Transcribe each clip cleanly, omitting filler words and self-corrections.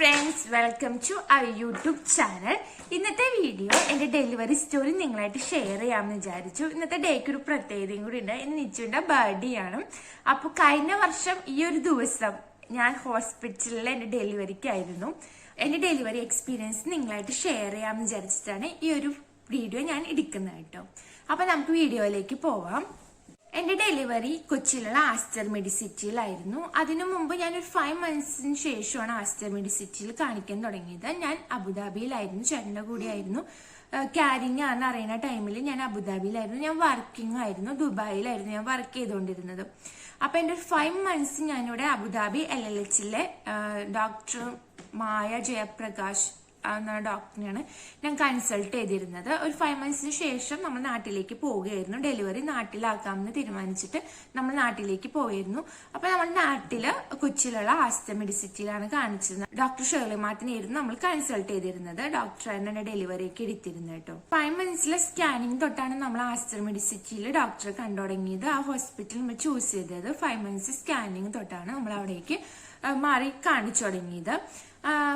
Friends, welcome to our YouTube channel. ഇന്നത്തെ video എന്റെ delivery story നിങ്ങളായിട്ട് ഷെയർ ചെയ്യാമെന്ന് വിചാരിച്ചു. ഇന്നത്തെ ഡേക്ക് ഒരു പ്രത്യേകതയും കൂടി ഉണ്ട്. ഇന്ന് നിച്ചുവിന്റെ ബർത്ത്ഡേ ആണ്. അപ്പൊ കഴിഞ്ഞ വർഷം ഈ ഒരു ദിവസം ഞാൻ ഹോസ്പിറ്റലിൽ എന്റെ ഡെലിവറിക്കായിരുന്നു. എന്റെ ഡെലിവറി എക്സ്പീരിയൻസ് നിങ്ങളായിട്ട് ഷെയർ ചെയ്യാമെന്ന് വിചാരിച്ചിട്ടാണ് ഈ ഒരു വീഡിയോ ഞാൻ എടുക്കുന്നത് കേട്ടോ. അപ്പൊ നമുക്ക് വീഡിയോയിലേക്ക് പോവാം. എന്റെ ഡെലിവറി കൊച്ചിയിലുള്ള ആസ്റ്റർ മെഡിസിറ്റിയിലായിരുന്നു. അതിനു മുമ്പ് ഞാൻ ഒരു 5 monthsന് ശേഷമാണ് ആസ്റ്റർ മെഡിസിറ്റിയിൽ കാണിക്കാൻ തുടങ്ങിയത്. ഞാൻ അബുദാബിയിലായിരുന്നു, ചേട്ടന്റെ കൂടെ ആയിരുന്നു. ക്യാരിങ് ആണെന്ന് അറിയുന്ന ടൈമിൽ ഞാൻ അബുദാബിയിലായിരുന്നു. ഞാൻ വർക്കിംഗ് ആയിരുന്നു, ദുബായിലായിരുന്നു ഞാൻ വർക്ക് ചെയ്തുകൊണ്ടിരുന്നത്. അപ്പൊ എന്റെ ഒരു 5 months ഞാനിവിടെ അബുദാബി LLHലെ ഡോക്ടർ മായ ജയപ്രകാശ് എന്ന ഡോക്ടറിനെയാണ് ഞാൻ കൺസൾട്ട് ചെയ്തിരുന്നത്. ഒരു 5 monthsന് ശേഷം നമ്മൾ നാട്ടിലേക്ക് പോവുകയായിരുന്നു. ഡെലിവറി നാട്ടിലാക്കാമെന്ന് തീരുമാനിച്ചിട്ട് നമ്മൾ നാട്ടിലേക്ക് പോയിരുന്നു. അപ്പൊ നമ്മൾ നാട്ടില് കൊച്ചിയിലുള്ള ആസ്റ്റർ മെഡിസിറ്റിയിലാണ് കാണിച്ചിരുന്നത്. ഡോക്ടർ ഷേർലി മാർട്ടിനായിരുന്നു നമ്മൾ കൺസൾട്ട് ചെയ്തിരുന്നത്. ഡോക്ടറാണ് ഡെലിവറിയൊക്കെ എടുത്തിരുന്നത് കേട്ടോ. 5 monthsലെ സ്കാനിങ് തൊട്ടാണ് നമ്മൾ ആസ്റ്റർ മെഡിസിറ്റിയിൽ ഡോക്ടറെ കണ്ടു തുടങ്ങിയത്. ആ ഹോസ്പിറ്റൽ നമ്മൾ ചൂസ് ചെയ്തത് 5 months സ്കാനിങ് തൊട്ടാണ് നമ്മൾ അവിടേക്ക് മാറി കാണിച്ചു തുടങ്ങിയത്.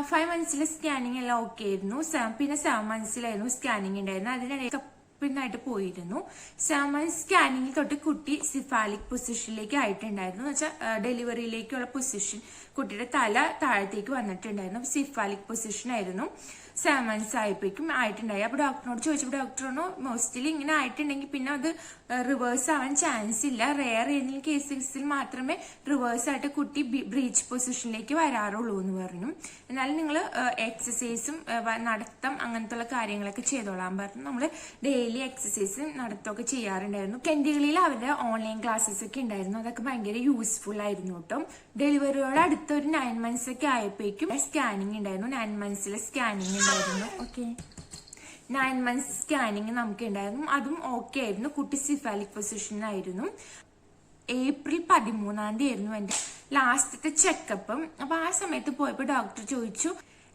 5 monthsലെ സ്കാനിങ് എല്ലാം ഓക്കെ ആയിരുന്നു. പിന്നെ 7 monthsലായിരുന്നു സ്കാനിങ് ഉണ്ടായിരുന്നു. അതിനിടയിൽ പിന്നായിട്ട് പോയിരുന്നു. 7 months സ്കാനിങ്ങിൽ തൊട്ട് കുട്ടി സിഫാലിക് പൊസിഷനിലേക്ക് ആയിട്ടുണ്ടായിരുന്നു. എന്ന് വെച്ചാൽ ഡെലിവറിയിലേക്കുള്ള പൊസിഷൻ, കുട്ടിയുടെ തല താഴത്തേക്ക് വന്നിട്ടുണ്ടായിരുന്നു. സിഫാലിക് പൊസിഷൻ ആയിരുന്നു. 7 months ആയപ്പോഴേക്കും ആയിട്ടുണ്ടായി. അപ്പൊ ഡോക്ടറിനോട് ചോദിച്ചപ്പോൾ ഡോക്ടറിനോ മോസ്റ്റ്ലി ഇങ്ങനെ ആയിട്ടുണ്ടെങ്കിൽ പിന്നെ അത് റിവേഴ്സ് ആവാൻ ചാൻസ് ഇല്ല. റെയർ ഏതെങ്കിലും കേസസിൽ മാത്രമേ റിവേഴ്സ് ആയിട്ട് കുട്ടി ബ്രീച്ച് പൊസിഷനിലേക്ക് വരാറുള്ളൂ എന്ന് പറഞ്ഞു. എന്നാലും നിങ്ങൾ എക്സസൈസും നടത്തം അങ്ങനത്തെ കാര്യങ്ങളൊക്കെ ചെയ്തോളാൻ പറഞ്ഞു. നമ്മൾ ഡെയിലി എക്സസൈസും നടത്തമൊക്കെ ചെയ്യാറുണ്ടായിരുന്നു. കെൻഡികളിൽ അവരുടെ ഓൺലൈൻ ക്ലാസ്സസ് ഒക്കെ ഉണ്ടായിരുന്നു. അതൊക്കെ ഭയങ്കര യൂസ്ഫുൾ ആയിരുന്നു കേട്ടോ. ഡെലിവറിയോട് അടുത്ത ഒരു 9 months ഒക്കെ ആയപ്പോഴേക്കും സ്കാനിങ് ഉണ്ടായിരുന്നു. 9 monthsലെ സ്കാനിങ് ഉണ്ടായിരുന്നു. ഓക്കെ, 9 months സ്കാനിങ് നമുക്ക് ഉണ്ടായിരുന്നു. അതും ഓക്കെ ആയിരുന്നു. കുട്ടി സിഫാലിക് പൊസിഷനായിരുന്നു. ഏപ്രിൽ 13 ആയിരുന്നു എന്റെ ലാസ്റ്റത്തെ ചെക്കപ്പ്. അപ്പൊ ആ സമയത്ത് പോയപ്പോ ഡോക്ടർ ചോദിച്ചു,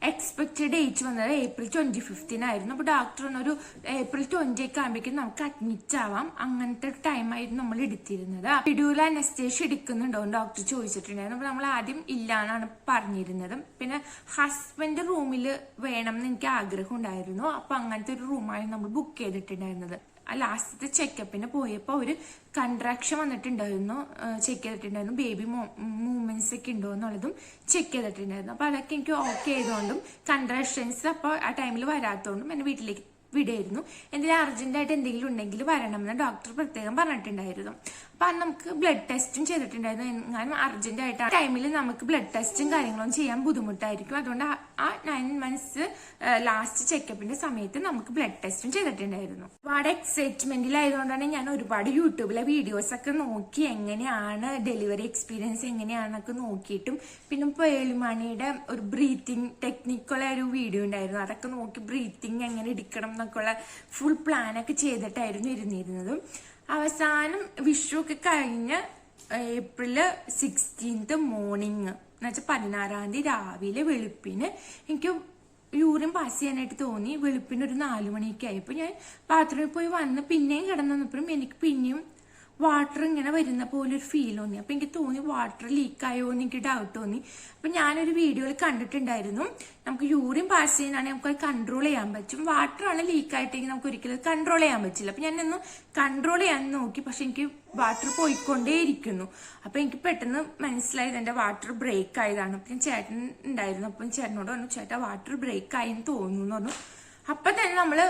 എക്സ്പെക്റ്റഡ് ഡേറ്റ് വന്നത് ഏപ്രിൽ 25th ആയിരുന്നു. അപ്പൊ ഡോക്ടർ ഒരു ഏപ്രിൽ 20 ഒക്കെ ആകുമ്പോഴേക്കും നമുക്ക് അഡ്മിറ്റ് ആവാം, അങ്ങനത്തെ ടൈമായിരുന്നു നമ്മൾ എടുത്തിരുന്നത്. ഷെഡ്യൂൾ അനസ്തേഷ്യ എടുക്കുന്നുണ്ടോ എന്ന് ഡോക്ടർ ചോദിച്ചിട്ടുണ്ടായിരുന്നു. അപ്പൊ നമ്മൾ ആദ്യം ഇല്ലാന്നാണ് പറഞ്ഞിരുന്നത്. പിന്നെ ഹസ്ബൻഡ് റൂമിൽ വേണം എന്ന് എനിക്ക് ആഗ്രഹം ഉണ്ടായിരുന്നു. അപ്പൊ അങ്ങനത്തെ ഒരു റൂമാണ് നമ്മൾ ബുക്ക് ചെയ്തിട്ടുണ്ടായിരുന്നത്. ലാസ്റ്റത്തെ ചെക്കപ്പിന് പോയപ്പോ ഒരു കൺട്രാക്ഷൻ വന്നിട്ടുണ്ടായിരുന്നു, ചെക്ക് ചെയ്തിട്ടുണ്ടായിരുന്നു. ബേബി മൂവ്മെന്റ്സ് ഒക്കെ ഉണ്ടോ എന്നുള്ളതും ചെക്ക് ചെയ്തിട്ടുണ്ടായിരുന്നു. അപ്പൊ അതൊക്കെ എനിക്ക് ഓക്കെ ആയതുകൊണ്ടും കൺട്രാക്ഷൻസ് അപ്പൊ ആ ടൈമിൽ വരാത്തതുകൊണ്ടും എന്നെ വീട്ടിലേക്ക് വിടായിരുന്നു. എന്തെങ്കിലും അർജന്റായിട്ട് എന്തെങ്കിലും ഉണ്ടെങ്കിൽ വരണം എന്ന് ഡോക്ടർ പ്രത്യേകം പറഞ്ഞിട്ടുണ്ടായിരുന്നു. അപ്പൊ അത് നമുക്ക് ബ്ലഡ് ടെസ്റ്റും ചെയ്തിട്ടുണ്ടായിരുന്നു. എങ്ങാനും അർജന്റ് ആയിട്ട് ആ ടൈമിൽ നമുക്ക് ബ്ലഡ് ടെസ്റ്റും കാര്യങ്ങളും ചെയ്യാൻ ബുദ്ധിമുട്ടായിരിക്കും. അതുകൊണ്ട് ആ 9 months ലാസ്റ്റ് ചെക്കപ്പിന്റെ സമയത്ത് നമുക്ക് ബ്ലഡ് ടെസ്റ്റും ചെയ്തിട്ടുണ്ടായിരുന്നു. ഒരുപാട് എക്സൈറ്റ്മെന്റിലായതുകൊണ്ടാണ് ഞാൻ ഒരുപാട് യൂട്യൂബിലെ വീഡിയോസ് ഒക്കെ നോക്കി എങ്ങനെയാണ് ഡെലിവറി എക്സ്പീരിയൻസ് എങ്ങനെയാണെന്നൊക്കെ നോക്കിയിട്ടും പിന്നെ പേളിമണിയുടെ ഒരു ബ്രീത്തിങ് ടെക്നിക്കുള്ള ഒരു വീഡിയോ ഉണ്ടായിരുന്നു. അതൊക്കെ നോക്കി ബ്രീത്തിങ് എങ്ങനെ എടുക്കണം എന്നൊക്കെയുള്ള ഫുൾ പ്ലാനൊക്കെ ചെയ്തിട്ടായിരുന്നു ഇരുന്നിരുന്നത്. അവസാനം വിഷു ഒക്കെ കഴിഞ്ഞ് ഏപ്രിൽ 16th മോർണിംഗ് എന്നുവെച്ചാൽ 16 രാവിലെ വെളുപ്പിന് എനിക്ക് യൂറിൻ പാസ് ചെയ്യാനായിട്ട് തോന്നി. വെളുപ്പിന് ഒരു 4 മണിയൊക്കെ ആയപ്പോൾ ഞാൻ ബാത്റൂമിൽ പോയി വന്ന് പിന്നെയും കിടന്നു വന്നപ്പോഴും എനിക്ക് പിന്നെയും വാട്ടർ ഇങ്ങനെ വരുന്ന പോലെ ഒരു ഫീൽ തോന്നി. അപ്പൊ എനിക്ക് തോന്നി വാട്ടർ ലീക്കായോ എന്ന് എനിക്ക് ഡൗട്ട് തോന്നി. അപ്പൊ ഞാനൊരു വീഡിയോയിൽ കണ്ടിട്ടുണ്ടായിരുന്നു, നമുക്ക് യൂറിൻ പാസ് ചെയ്യാനാണെങ്കിൽ നമുക്ക് കൺട്രോൾ ചെയ്യാൻ പറ്റും, വാട്ടർ ആണ് ലീക്ക് ആയിട്ടെങ്കിൽ നമുക്ക് ഒരിക്കലും കൺട്രോൾ ചെയ്യാൻ പറ്റില്ല. അപ്പൊ ഞാനൊന്ന് കൺട്രോൾ ചെയ്യാൻ നോക്കി, പക്ഷെ എനിക്ക് വാട്ടർ പോയിക്കൊണ്ടേയിരിക്കുന്നു. അപ്പൊ എനിക്ക് പെട്ടെന്ന് മനസ്സിലായത് എന്റെ വാട്ടർ ബ്രേക്ക് ആയതാണ്. അപ്പൊ ചേട്ടൻ ഉണ്ടായിരുന്നു. അപ്പം ചേട്ടനോട് പറഞ്ഞു, ചേട്ടാ വാട്ടർ ബ്രേക്ക് ആയെന്ന് തോന്നുന്നു എന്ന് പറഞ്ഞു. അപ്പൊ തന്നെ നമ്മള്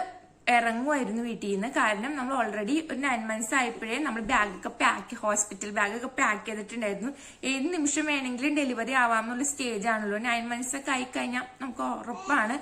ഇറങ്ങുമായിരുന്നു വീട്ടിൽ നിന്ന്. കാരണം നമ്മൾ ഓൾറെഡി ഒരു 9 months ആയപ്പോഴേ നമ്മൾ ബാഗൊക്കെ ഹോസ്പിറ്റൽ ബാഗൊക്കെ പാക്ക് ചെയ്തിട്ടുണ്ടായിരുന്നു. ഏത് നിമിഷം വേണമെങ്കിലും ഡെലിവറി ആവാമെന്നുള്ള സ്റ്റേജ് ആണല്ലോ. 9 months ഒക്കെ ആയിക്കഴിഞ്ഞാൽ നമുക്ക് ഉറപ്പാണ്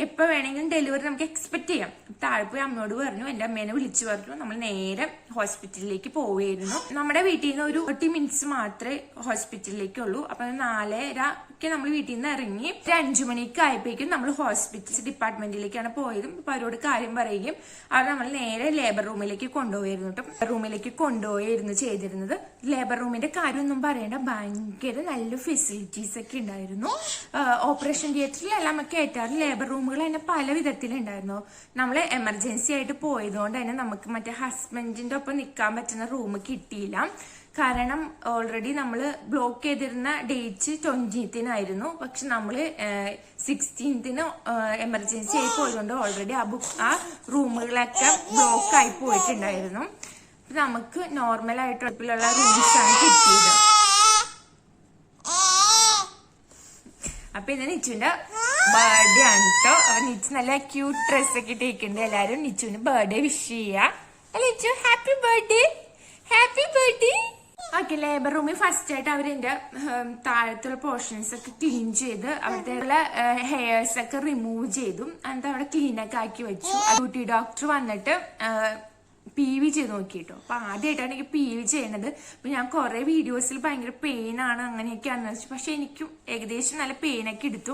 എപ്പോൾ വേണമെങ്കിലും ഡെലിവറി നമുക്ക് എക്സ്പെക്ട് ചെയ്യാം. താഴെ പോയി അമ്മയോട് പറഞ്ഞു, എന്റെ അമ്മേനെ വിളിച്ചു പറഞ്ഞു. നമ്മൾ നേരെ ഹോസ്പിറ്റലിലേക്ക് പോവുകയായിരുന്നു. നമ്മുടെ വീട്ടിൽ നിന്ന് ഒരു 30 minutes മാത്രമേ ഹോസ്പിറ്റലിലേക്കുള്ളൂ. അപ്പൊ 4:30 നമ്മൾ വീട്ടിൽ നിന്ന് ഇറങ്ങി 5 മണിക്ക് ആയപ്പോഴേക്കും നമ്മൾ ഹോസ്പിറ്റൽ ഡിപ്പാർട്ട്മെന്റിലേക്കാണ് പോയതും. അപ്പൊ അവരോട് കാര്യം പറയുകയും അവർ നമ്മൾ നേരെ ലേബർ റൂമിലേക്ക് കൊണ്ടുപോയിരുന്നു കേട്ടോ. റൂമിലേക്ക് കൊണ്ടുപോയിരുന്നു ചെയ്തിരുന്നത്. ലേബർ റൂമിന്റെ കാര്യമൊന്നും പറയേണ്ട, ഭയങ്കര നല്ല ഫെസിലിറ്റീസ് ഒക്കെ ഉണ്ടായിരുന്നു. ഓപ്പറേഷൻ തിയേറ്ററിൽ എല്ലാം ഒക്കെ ആയിട്ടാണ്. ലേബർ റൂമുകൾ തന്നെ പല വിധത്തിലുണ്ടായിരുന്നു. നമ്മൾ എമർജൻസി ആയിട്ട് പോയതുകൊണ്ട് തന്നെ നമുക്ക് മറ്റേ ഹസ്ബൻഡിന്റെ ഒപ്പം നിൽക്കാൻ പറ്റുന്ന റൂം കിട്ടിയില്ല. കാരണം ഓൾറെഡി നമ്മൾ ബ്ലോക്ക് ചെയ്തിരുന്ന ഡേറ്റ് 20th പക്ഷെ നമ്മൾ 16th എമർജൻസി ആയി പോയതുകൊണ്ട് ഓൾറെഡി ആ റൂമുകളൊക്കെ ബ്ലോക്ക് ആയി പോയിട്ടുണ്ടായിരുന്നു. നമുക്ക് നോർമൽ ആയിട്ടുള്ള റൂംസ് ആണ് കിട്ടിയത്. അപ്പൊ ഇത് നിച്ചുവിന്റെ ബർത്ത്ഡേ ആണ് കേട്ടോ. അപ്പൊ നിച്ചു നല്ല ക്യൂട്ട് ഡ്രസ്സൊക്കെ ഇട്ടിരിക്കുന്നുണ്ട്. എല്ലാരും നിച്ചുവിന് ബർത്ത്ഡേ വിഷ് ചെയ്യാ. Nichu happy birthday, happy birthday. Okay, labour റൂമിൽ ഫസ്റ്റ് ആയിട്ട് അവരെന്റെ താഴത്തുള്ള പോർഷൻസ് ഒക്കെ ക്ലീൻ ചെയ്ത് അവിടുത്തെ ഹെയർസ് ഒക്കെ റിമൂവ് ചെയ്തു. എന്നിട്ട് അവിടെ ക്ലീനൊക്കെ ആക്കി വെച്ചു. ഡ്യൂട്ടി ഡോക്ടർ വന്നിട്ട് PV ചെയ്ത് നോക്കിട്ടോ. അപ്പൊ ആദ്യമായിട്ടാണ് എനിക്ക് PV ചെയ്യണത്. അപ്പൊ ഞാൻ കുറെ വീഡിയോസിൽ ഭയങ്കര പെയിൻ ആണ് അങ്ങനെയൊക്കെയാണെന്ന് വെച്ചു. പക്ഷെ എനിക്കും ഏകദേശം നല്ല പെയിനൊക്കെ എടുത്തു.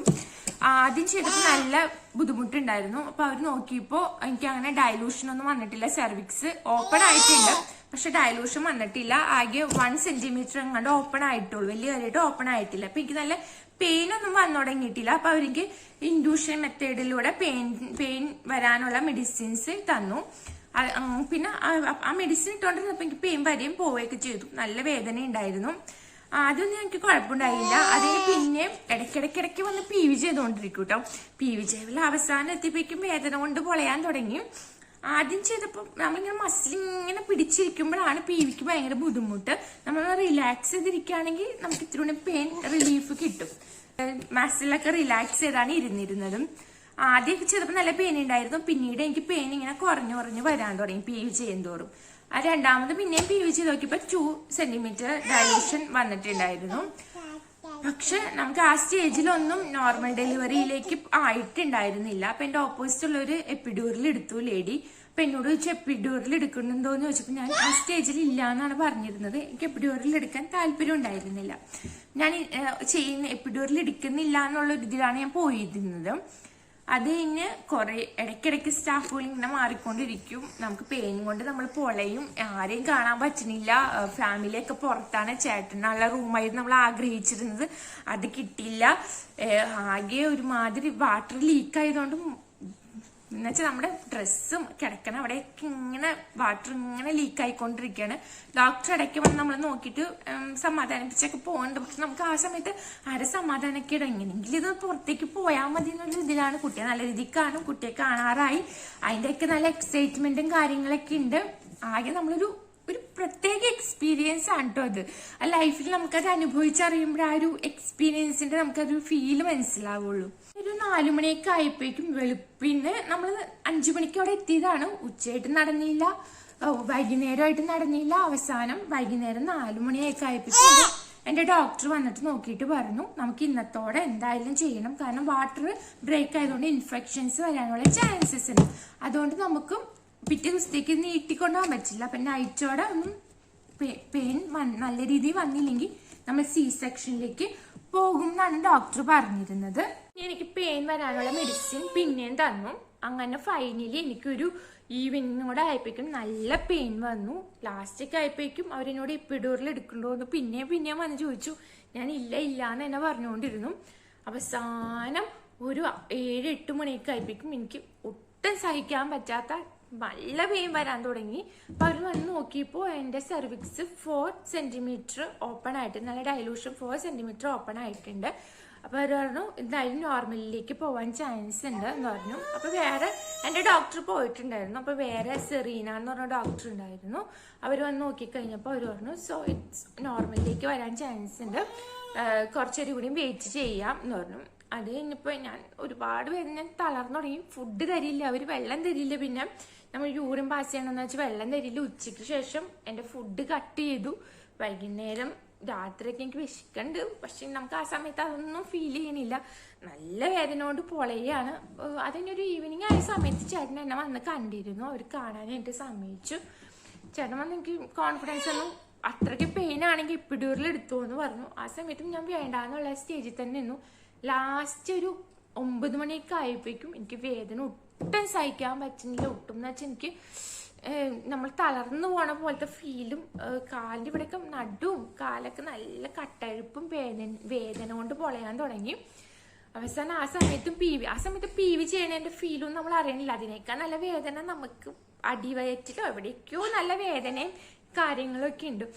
ആദ്യം ചെയ്തപ്പോൾ നല്ല ബുദ്ധിമുട്ടുണ്ടായിരുന്നു. അപ്പൊ അവർ നോക്കിയപ്പോ എനിക്ക് അങ്ങനെ ഡയലൂഷൻ ഒന്നും വന്നിട്ടില്ല. സെർവിക്സ് ഓപ്പൺ ആയിട്ടുണ്ട്, പക്ഷെ ഡയലൂഷൻ വന്നിട്ടില്ല. ആകെ 1 centimeter എങ്ങാണ്ട് ഓപ്പൺ ആയിട്ടുള്ളൂ, വലിയ കാര്യമായിട്ട് ഓപ്പൺ ആയിട്ടില്ല. അപ്പൊ എനിക്ക് നല്ല പെയിൻ ഒന്നും വന്നു തുടങ്ങിയിട്ടില്ല. അപ്പൊ അവർക്ക് ഇൻഡ്യൂഷൻ മെത്തേഡിലൂടെ പെയിൻ വരാനുള്ള മെഡിസിൻസ് തന്നു. പിന്നെ ആ മെഡിസിൻ ഇട്ടോണ്ടിരുന്നപ്പോ എനിക്ക് പെയിൻ വരെയും പോവുകയൊക്കെ ചെയ്തു. നല്ല വേദന ഉണ്ടായിരുന്നു. ആദ്യമൊന്നും എനിക്ക് കുഴപ്പമുണ്ടായില്ല. അതിന് പിന്നെ ഇടയ്ക്കിടയ്ക്ക് വന്ന് PV ചെയ്തുകൊണ്ടിരിക്കും കേട്ടോ. PV ചെയ്യൽ അവസാനം എത്തിയപ്പോഴേക്കും വേദന കൊണ്ട് പൊളയാൻ തുടങ്ങി. ആദ്യം ചെയ്തപ്പോൾ നമ്മളിങ്ങനെ മസിലിങ്ങനെ പിടിച്ചിരിക്കുമ്പോഴാണ് PVക്ക് ഭയങ്കര ബുദ്ധിമുട്ട്. നമ്മൾ റിലാക്സ് ചെയ്തിരിക്കുകയാണെങ്കിൽ നമുക്ക് ഇത്തിരി കൂടി പെയിൻ റിലീഫ് കിട്ടും. മസിലൊക്കെ റിലാക്സ് ചെയ്താണ് ഇരുന്നിരുന്നതും. ആദ്യമൊക്കെ ചെയ്തപ്പോൾ നല്ല പെയിൻ ഉണ്ടായിരുന്നു. പിന്നീട് എനിക്ക് പെയിൻ ഇങ്ങനെ കുറഞ്ഞു വരാൻ തുടങ്ങി PV ചെയ്യുന്തോറും. രണ്ടാമത് പിന്നെയും PV ചെയ്ത് നോക്കിയപ്പോ 2 centimeter ഡയലൂഷൻ വന്നിട്ടുണ്ടായിരുന്നു. പക്ഷെ നമുക്ക് ആ സ്റ്റേജിലൊന്നും നോർമൽ ഡെലിവറിയിലേക്ക് ആയിട്ടുണ്ടായിരുന്നില്ല. അപ്പൊ എന്റെ ഓപ്പോസിറ്റ് ഉള്ള ഒരു എപ്പിഡ്യൂറിൽ എടുത്തു ലേഡി. അപ്പൊ എന്നോട് ചോദിച്ചു എപ്പിഡ്യൂറിൽ എടുക്കുന്നുണ്ടോന്ന് ചോദിച്ചപ്പോ ഞാൻ ആ സ്റ്റേജിൽ ഇല്ല എന്നാണ് പറഞ്ഞിരുന്നത്. എനിക്ക് എപ്പിഡ്യൂറിൽ എടുക്കാൻ താല്പര്യം ഉണ്ടായിരുന്നില്ല. ഞാൻ ചെയ്യുന്ന എപ്പിഡ്യൂറിൽ എടുക്കുന്നില്ല എന്നുള്ള ഒരു ഇതിലാണ് ഞാൻ പോയിരുന്നത്. അത് കഴിഞ്ഞ് കുറെ ഇടയ്ക്കിടയ്ക്ക് സ്റ്റാഫുകൾ ഇങ്ങനെ മാറിക്കൊണ്ടിരിക്കും. നമുക്ക് പെയിൻ കൊണ്ട് നമ്മൾ പൊളയും, ആരെയും കാണാൻ പറ്റുന്നില്ല. ഫാമിലിയൊക്കെ പുറത്താണ്, ചേട്ടനുള്ള റൂമായിരുന്നു നമ്മൾ ആഗ്രഹിച്ചിരുന്നത്, അത് കിട്ടിയില്ല. ആകെ ഒരുമാതിരി വാട്ടർ ലീക്ക് ആയതുകൊണ്ട് എന്നുവെച്ചാൽ നമ്മുടെ ഡ്രസ്സും കിടക്കണ അവിടെയൊക്കെ ഇങ്ങനെ വാട്ടർ ഇങ്ങനെ ലീക്ക് ആയിക്കൊണ്ടിരിക്കുകയാണ്. ഡോക്ടർ ഇടയ്ക്ക് വന്ന് നമ്മൾ നോക്കിയിട്ട് സമാധാനിപ്പിച്ചൊക്കെ പോകുന്നുണ്ട്. പക്ഷെ നമുക്ക് ആ സമയത്ത് ആരെ സമാധാനമൊക്കെ എങ്ങനെയെങ്കിലും ഇത് പുറത്തേക്ക് പോയാൽ മതി എന്നുള്ള ഇതിലാണ്. കുട്ടിയെ നല്ല രീതിയിൽ കാണും, കുട്ടിയെ കാണാറായി, അതിൻ്റെയൊക്കെ നല്ല എക്സൈറ്റ്മെന്റും കാര്യങ്ങളൊക്കെ ഉണ്ട്. ആകെ നമ്മളൊരു പ്രത്യേക എക്സ്പീരിയൻസ് ആണ് കേട്ടോ അത്. ആ ലൈഫിൽ നമുക്കത് അനുഭവിച്ചറിയുമ്പോൾ ആ ഒരു എക്സ്പീരിയൻസിന്റെ നമുക്കതൊരു ഫീല് മനസ്സിലാവുള്ളൂ. ഒരു 4 മണിയൊക്കെ ആയപ്പോഴേക്കും വെളുപ്പിന് നമ്മൾ 5 മണിക്ക് അവിടെ എത്തിയതാണ്. ഉച്ചയായിട്ട് നടന്നില്ല, വൈകുന്നേരമായിട്ട് നടന്നില്ല. അവസാനം വൈകുന്നേരം 4 മണിയൊക്കെ ആയപ്പോഴേക്കും എന്റെ ഡോക്ടർ വന്നിട്ട് നോക്കിയിട്ട് പറഞ്ഞു നമുക്ക് ഇന്നത്തോടെ എന്തായാലും ചെയ്യണം. കാരണം വാട്ടർ ബ്രേക്ക് ആയതുകൊണ്ട് ഇൻഫെക്ഷൻസ് വരാനുള്ള ചാൻസസ് ഉണ്ട്. അതുകൊണ്ട് നമുക്ക് പിറ്റേ ദിവസത്തേക്ക് നീട്ടിക്കൊണ്ടുപോകാൻ പറ്റില്ല. അപ്പൊ നൈറ്റോടെ ഒന്നും പെയിൻ നല്ല രീതിയിൽ വന്നില്ലെങ്കിൽ നമ്മൾ C-സെക്ഷനിലേക്ക് പോകും എന്നാണ് ഡോക്ടർ പറഞ്ഞിരുന്നത്. എനിക്ക് പെയിൻ വരാനുള്ള മെഡിസിൻ പിന്നെയും തന്നു. അങ്ങനെ ഫൈനലി എനിക്കൊരു ഈവനിങ്ങോടെ ആയപ്പോഴേക്കും നല്ല പെയിൻ വന്നു. ലാസ്റ്റൊക്കെ ആയപ്പോഴേക്കും അവരെന്നോട് എപ്പിഡ്യൂറിൽ എടുക്കണ്ടോന്ന് പിന്നെയും വന്ന് ചോദിച്ചു. ഞാൻ ഇല്ല എന്ന് തന്നെ പറഞ്ഞുകൊണ്ടിരുന്നു. അവസാനം ഒരു 7-8 മണിയൊക്കെ ആയപ്പോഴേക്കും എനിക്ക് ഒട്ടും സഹിക്കാൻ പറ്റാത്ത നല്ല പെയിൻ വരാൻ തുടങ്ങി. അപ്പൊ അവർ വന്ന് നോക്കിയപ്പോ എന്റെ സെർവിക്സ് 4 centimeter ഓപ്പൺ ആയിട്ട്, നല്ല ഡയലൂഷൻ 4 centimeter ഓപ്പൺ ആയിട്ടുണ്ട്. അപ്പൊ അവർ പറഞ്ഞു എന്തായാലും നോർമലിലേക്ക് പോവാൻ ചാൻസ് ഉണ്ട് എന്ന് പറഞ്ഞു. അപ്പൊ വേറെ എന്റെ ഡോക്ടർ പോയിട്ടുണ്ടായിരുന്നു. അപ്പൊ വേറെ സെറീന എന്ന് പറഞ്ഞ ഡോക്ടർ ഉണ്ടായിരുന്നു. അവർ വന്ന് നോക്കിക്കഴിഞ്ഞപ്പോ അവർ പറഞ്ഞു സോ ഇറ്റ്സ് നോർമലിലേക്ക് വരാൻ ചാൻസ് ഉണ്ട്, കുറച്ചൊരു കൂടി വെയിറ്റ് ചെയ്യാം എന്ന് പറഞ്ഞു. അത് കഴിഞ്ഞപ്പോ ഞാൻ ഒരുപാട് പേര് ഞാൻ തളർന്നു തുടങ്ങി. ഫുഡ് തരില്ല, അവര് വെള്ളം തരില്ല. പിന്നെ നമ്മൾ യൂറിൻ പാസ് ചെയ്യണമെന്ന് വെച്ചാൽ വെള്ളം തരില്ല. ഉച്ചയ്ക്ക് ശേഷം എന്റെ ഫുഡ് കട്ട് ചെയ്തു. വൈകുന്നേരം രാത്രിയൊക്കെ എനിക്ക് വിശക്കുന്നുണ്ട്, പക്ഷെ നമുക്ക് ആ സമയത്ത് അതൊന്നും ഫീൽ ചെയ്യണില്ല. നല്ല വേദന കൊണ്ട് പൊളയാണ്. അതിനൊരു ഈവനിങ് ആയ സമയത്ത് ചേട്ടൻ എന്നെ വന്ന് കണ്ടിരുന്നു. അവർ കാണാനായിട്ട് സമ്മതിച്ചു. ചേട്ടൻ വന്ന് എനിക്ക് കോൺഫിഡൻസ് ഒന്നും അത്രയ്ക്ക് പെയിൻ ആണെങ്കിൽ എപ്പിഡ്യൂറിൽ എടുത്തു എന്ന് പറഞ്ഞു. ആ സമയത്തും ഞാൻ വേണ്ടാന്നുള്ള സ്റ്റേജിൽ തന്നെ നിന്നു. ലാസ്റ്റ് ഒരു 9 മണിയൊക്കെ ആയപ്പോഴേക്കും എനിക്ക് വേദന ഒട്ടും സഹിക്കാൻ പറ്റുന്നില്ല. ഒട്ടും എന്ന് വെച്ചാൽ എനിക്ക് നമ്മൾ തളർന്നു പോണ പോലത്തെ ഫീലും, കാലിൻ്റെ ഇവിടെയൊക്കെ നടുവും കാലൊക്കെ നല്ല കട്ടഴുപ്പും വേദന കൊണ്ട് പൊളയാൻ തുടങ്ങി. അവസാനം ആ സമയത്ത് PV ചെയ്യണതിന്റെ ഫീലും നമ്മൾ അറിയണില്ല. അതിനേക്കാൾ നല്ല വേദന നമുക്ക് അടിവയറ്റിലോ എവിടേക്കോ നല്ല വേദനയും കാര്യങ്ങളൊക്കെ ഉണ്ട്.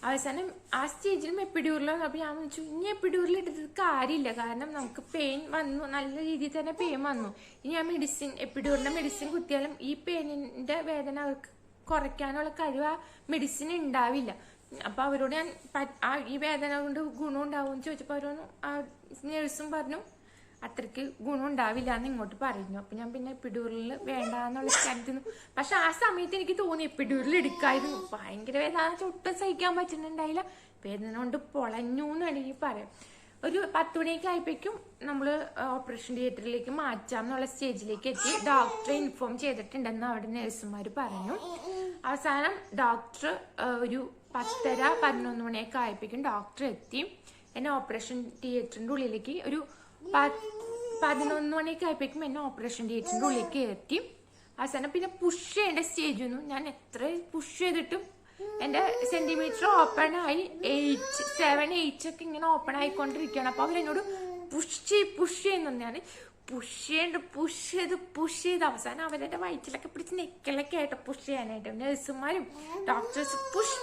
അവസാനം ആ സ്റ്റേജിലും എപ്പിഡ്യൂറിലാണ്. അപ്പൊ ഞാൻ വെച്ചു ഇനി എപ്പിഡ്യൂറിൽ ഇട്ടിട്ട് കാര്യമില്ല, കാരണം നമുക്ക് പെയിൻ വന്നു, നല്ല രീതിയിൽ തന്നെ പെയിൻ വന്നു. ഇനി ആ എപ്പിഡ്യൂറിന്റെ മെഡിസിൻ കുത്തിയാലും ഈ പെയിനിന്റെ വേദന അവർക്ക് കുറയ്ക്കാനുള്ള കഴിവ് ആ മെഡിസിൻ ഉണ്ടാവില്ല. അപ്പൊ അവരോട് ഞാൻ ഈ വേദന കൊണ്ട് ഗുണം ഉണ്ടാവും ചോദിച്ചപ്പോ അവരോട് ആ നേഴ്സും പറഞ്ഞു അത്രയ്ക്ക് ഗുണം ഉണ്ടാവില്ല എന്ന് ഇങ്ങോട്ട് പറഞ്ഞു. അപ്പൊ ഞാൻ പിന്നെ എപ്പിഡ്യൂറിൽ വേണ്ടാന്നുള്ള സ്ഥലത്തുനിന്ന്, പക്ഷെ ആ സമയത്ത് എനിക്ക് തോന്നി എപ്പിഡ്യൂറിൽ എടുക്കായിരുന്നു. ഭയങ്കര വേദന, ഒട്ടും സഹിക്കാൻ പറ്റുന്നുണ്ടായില്ല, വേദന കൊണ്ട് പൊളഞ്ഞു എന്ന് വേണമെങ്കിൽ പറയാം. ഒരു 10 മണിയൊക്കെ ആയപ്പോഴേക്കും നമ്മൾ ഓപ്പറേഷൻ തിയേറ്ററിലേക്ക് മാറ്റാം എന്നുള്ള സ്റ്റേജിലേക്ക് എത്തി. ഡോക്ടറെ ഇൻഫോം ചെയ്തിട്ടുണ്ടെന്ന് അവിടെ നഴ്സുമാർ പറഞ്ഞു. അവസാനം ഡോക്ടർ ഒരു 10:30-11 മണിയൊക്കെ ആയപ്പോഴേക്കും ഡോക്ടർ എത്തി. എന്നെ ഓപ്പറേഷൻ തിയേറ്ററിന്റെ ഉള്ളിലേക്ക് ഒരു 11 മണിയൊക്കെ ആയപ്പോഴേക്കും എന്നെ ഓപ്പറേഷൻ തിയേറ്ററിന്റെ ഉള്ളിലേക്ക് എത്തി. അവസാനം പിന്നെ പുഷ് ചെയ്യേണ്ട സ്റ്റേജ് ഒന്നും ഞാൻ എത്ര പുഷ് ചെയ്തിട്ടും എന്റെ സെന്റിമീറ്റർ ഓപ്പൺ ആയി 7-8 ഒക്കെ ഇങ്ങനെ ഓപ്പൺ ആയിക്കൊണ്ടിരിക്കുകയാണ്. അപ്പൊ അവരെന്നോട് പുഷ് ചെയ്യുന്നു. ഞാൻ പുഷ് ചെയ്ത് അവസാനം അവരുടെ വയറ്റിലൊക്കെ പിടിച്ച് നെക്കലൊക്കെ ആയിട്ട് പുഷ് ചെയ്യാനായിട്ട് നഴ്സുമാരും ഡോക്ടേഴ്സ് പുഷ്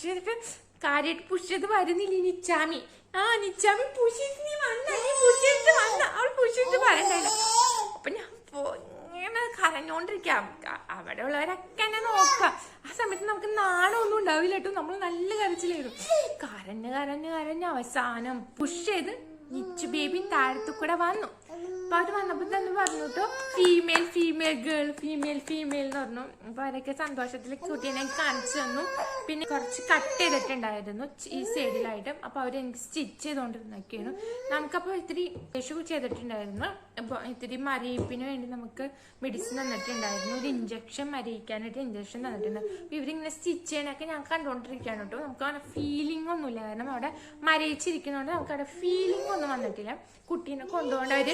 ചെയ്തിട്ട് കാര്യമായിട്ട് പുഷ് ചെയ്ത് വരുന്നില്ല. നിച്ചാമി പുഷ് ചെയ്തിട്ട് വരണ്ടായില്ല. അപ്പൊ ഞാൻ ഇങ്ങനെ കരഞ്ഞോണ്ടിരിക്കാം. അവിടെ ഉള്ളവരൊക്കെ എന്നെ നോക്കാം. ആ സമയത്ത് നമുക്ക് നാണമൊന്നും ഉണ്ടാവില്ല കേട്ടോ. നമ്മൾ നല്ല കരച്ചിലായിരുന്നു. കരഞ്ഞ് അവസാനം പുഷ് ചെയ്ത് നിച്ചു ബേബി താഴത്തു കൂടെ വന്നു. അപ്പൊ അവര് വന്നപ്പോ തന്നെ പറഞ്ഞു കേട്ടോ ഫീമെയിൽ ഗേൾ എന്ന് പറഞ്ഞു. അപ്പൊ അവരൊക്കെ സന്തോഷത്തിൽ കുട്ടീനെ കാണിച്ചു തന്നു. പിന്നെ കുറച്ച് കട്ട് ചെയ്തിട്ടുണ്ടായിരുന്നു ഈ സൈഡിലായിട്ട്. അപ്പൊ അവരെനിക്ക് സ്റ്റിച്ച് ചെയ്തോണ്ടിരുന്നൊക്കെയാണ്. നമുക്കപ്പോ ഇത്തിരി ചെയ്തിട്ടുണ്ടായിരുന്നു. അപ്പൊ ഇത്തിരി മരയിപ്പിന് വേണ്ടി നമുക്ക് മെഡിസിൻ തന്നിട്ടുണ്ടായിരുന്നു. ഒരു ഇഞ്ചക്ഷൻ മരയിക്കാനായിട്ട് ഇഞ്ചക്ഷൻ തന്നിട്ടുണ്ട്. അപ്പൊ ഇവരിങ്ങനെ സ്റ്റിച്ച് ചെയ്യാനൊക്കെ ഞാൻ കണ്ടോണ്ടിരിക്കുകയാണ് കേട്ടോ. നമുക്ക് അങ്ങനെ ഫീലിംഗ് ഒന്നുമില്ല, കാരണം അവിടെ മരയിച്ചിരിക്കുന്നതുകൊണ്ട് നമുക്ക് അവിടെ ഫീലിംഗ് ഒന്നും വന്നിട്ടില്ല. കുട്ടീനെ കൊണ്ടുപോകേണ്ട അവര്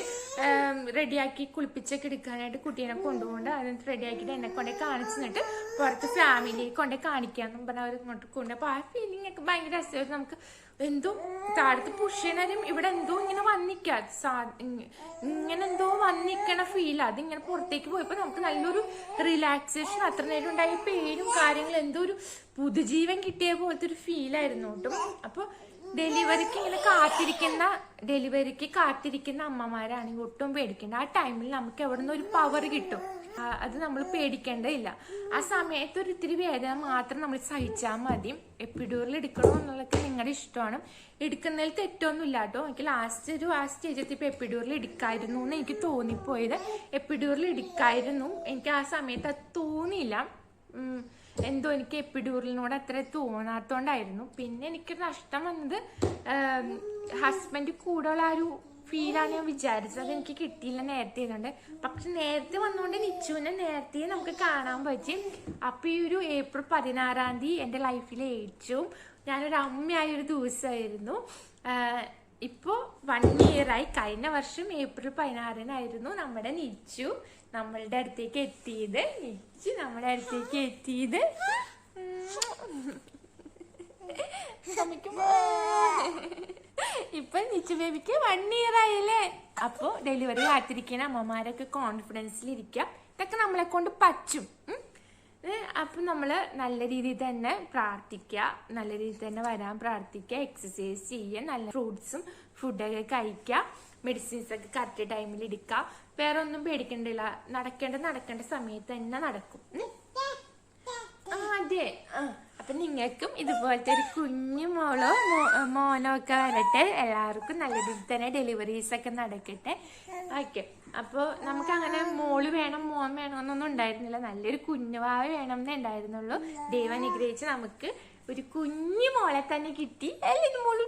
റെഡിയാക്കി കുളിപ്പിച്ചൊക്കെ എടുക്കാനായിട്ട് കുട്ടീനെ കൊണ്ടുപോകേണ്ട അതിന് റെഡിയാക്കിയിട്ട് എന്നെ കൊണ്ടേ കാണിച്ചു തന്നിട്ട് പുറത്ത് ഫാമിലിയെ കൊണ്ടേ കാണിക്കാന്നും പറഞ്ഞാൽ അവർ ഇങ്ങോട്ട് കൊണ്ട്. അപ്പൊ ആ ഫീലിംഗ് ഒക്കെ ഭയങ്കര രസമായിരുന്നു. നമുക്ക് എന്തോ താഴത്ത് പുഷ് ചെയ്യുന്നതും ഇവിടെ എന്തോ ഇങ്ങനെ ഇങ്ങനെ എന്തോ വന്നിക്കണ ഫീൽ. അതിങ്ങനെ പുറത്തേക്ക് പോയപ്പോ നമുക്ക് നല്ലൊരു റിലാക്സേഷൻ അത്ര നേരം ഉണ്ടായ പേരും കാര്യങ്ങളും എന്തോ ഒരു പുതുജീവൻ കിട്ടിയ പോലത്തെ ഒരു ഫീലായിരുന്നു കേട്ടോ. അപ്പൊ ഡെലിവറിക്ക് കാത്തിരിക്കുന്ന അമ്മമാരാണെങ്കിൽ ഒട്ടും പേടിക്കേണ്ട. ആ ടൈമിൽ നമുക്ക് എവിടെ നിന്ന് ഒരു പവർ കിട്ടും, അത് നമ്മൾ പേടിക്കേണ്ടതില്ല. ആ സമയത്ത് ഒരു ഇത്തിരി വേദന മാത്രം നമ്മൾ സഹിച്ചാൽ മതി. എപ്പിഡ്യൂറിൽ എടുക്കണോ എന്നുള്ളതൊക്കെ നിങ്ങളുടെ ഇഷ്ടമാണ്. എടുക്കുന്നതിൽ തെറ്റൊന്നും ഇല്ല കേട്ടോ. എനിക്ക് ആ സ്റ്റേജിൽ എത്തിയപ്പോൾ എപ്പിഡ്യൂറിൽ എടുക്കായിരുന്നു എന്ന് എനിക്ക് തോന്നിപ്പോയത്. എപ്പിഡ്യൂറിൽ എടുക്കായിരുന്നു, എനിക്ക് ആ സമയത്ത് അത് തോന്നിയില്ല. എന്തോ എനിക്ക് എപ്പിഡ്യൂറിനോട് അത്ര തോന്നാത്തോണ്ടായിരുന്നു. പിന്നെ എനിക്ക് നഷ്ടം വന്നത് ഹസ്ബൻഡ് കൂടെയുള്ള ആ ഒരു ഫീലാണ് ഞാൻ വിചാരിച്ചത്. അത് എനിക്ക് കിട്ടിയില്ല നേരത്തെ ചെയ്തോണ്ട്. പക്ഷെ നേരത്തെ വന്നുകൊണ്ട് നിച്ചുവിനെ നേരത്തെ നമുക്ക് കാണാൻ പറ്റി. അപ്പൊ ഈ ഒരു ഏപ്രിൽ 16 എന്റെ ലൈഫിലെ ഏറ്റവും ഞാനൊരു അമ്മയായൊരു ദിവസമായിരുന്നു. ഇപ്പോ 1 ഇയറായി. കഴിഞ്ഞ വർഷം ഏപ്രിൽ 16 നമ്മുടെ നിച്ചു നമ്മളുടെ അടുത്തേക്ക് എത്തിയത്. ഇപ്പൊ നിച്ചു ബേബിക്ക് 1 ഇയറായില്ലേ. അപ്പൊ ഡെലിവറി കാത്തിരിക്കുന്ന അമ്മമാരൊക്കെ കോൺഫിഡൻസിലിരിക്കുക. ഇതൊക്കെ നമ്മളെ കൊണ്ട് പറ്റും. അപ്പൊ നമ്മള് നല്ല രീതിയിൽ തന്നെ പ്രാർത്ഥിക്കുക, നല്ല രീതിയിൽ തന്നെ വരാൻ പ്രാർത്ഥിക്കുക, എക്സസൈസ് ചെയ്യുക, നല്ല ഫ്രൂട്ട്സും ഫുഡൊക്കെ കഴിക്കുക, മെഡിസിൻസ് ഒക്കെ കറക്റ്റ് ടൈമിൽ എടുക്കുക. വേറെ ഒന്നും പേടിക്കണ്ടില്ല. നടക്കേണ്ട സമയത്ത് തന്നെ നടക്കും. അതെ. അപ്പൊ നിങ്ങൾക്കും ഇതുപോലത്തെ ഒരു കുഞ്ഞു മോനോ ഒക്കെ വരട്ടെ. എല്ലാവർക്കും നല്ല രീതിയിൽ തന്നെ ഡെലിവറീസ് ഒക്കെ നടക്കട്ടെ. ഓക്കെ. അപ്പോൾ നമുക്ക് അങ്ങനെ മോള് വേണം മോൻ വേണമെന്നൊന്നും ഉണ്ടായിരുന്നില്ല. നല്ലൊരു കുഞ്ഞുവാവ വേണം എന്നേ ഉണ്ടായിരുന്നുള്ളൂ. ദൈവം അനുഗ്രഹിച്ച് നമുക്ക് ഒരു കുഞ്ഞു മോളെ തന്നെ കിട്ടി. അല്ലെങ്കിൽ മോള്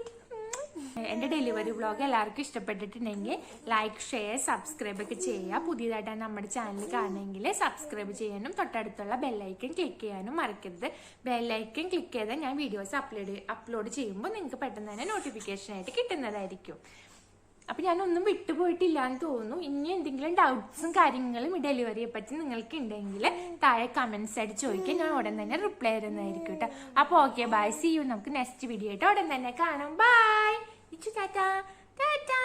എന്റെ ഡെലിവറി വ്ളോഗ് എല്ലാവർക്കും ഇഷ്ടപ്പെട്ടിട്ടുണ്ടെങ്കിൽ ലൈക്ക്, ഷെയർ, സബ്സ്ക്രൈബ് ഒക്കെ ചെയ്യുക. പുതിയതായിട്ടാണ് നമ്മുടെ ചാനൽ കാണണമെങ്കിൽ സബ്സ്ക്രൈബ് ചെയ്യാനും തൊട്ടടുത്തുള്ള ബെല്ലൈക്കൺ ക്ലിക്ക് ചെയ്യാനും മറക്കരുത്. ബെല്ലൈക്കൺ ക്ലിക്ക് ചെയ്താൽ ഞാൻ വീഡിയോസ് അപ്ലോഡ് ചെയ്യുമ്പോൾ നിങ്ങൾക്ക് പെട്ടെന്ന് തന്നെ നോട്ടിഫിക്കേഷൻ ആയിട്ട് കിട്ടുന്നതായിരിക്കും. അപ്പൊ ഞാനൊന്നും വിട്ടുപോയിട്ടില്ല എന്ന് തോന്നുന്നു. ഇനി എന്തെങ്കിലും ഡൗട്ട്സും കാര്യങ്ങളും ഈ ഡെലിവറിയെ പറ്റി നിങ്ങൾക്ക് ഉണ്ടെങ്കിൽ താഴെ കമന്റ്സ് ആയിട്ട് ചോദിക്കാൻ ഞാൻ ഉടൻ തന്നെ റിപ്ലൈ തരുന്നതായിരിക്കും കേട്ടോ. അപ്പൊ ഓക്കെ, ബൈ, സീ യു. നമുക്ക് നെക്സ്റ്റ് വീഡിയോ ആയിട്ട് ഉടൻ തന്നെ കാണാം. ബൈ. ടാറ്റാ.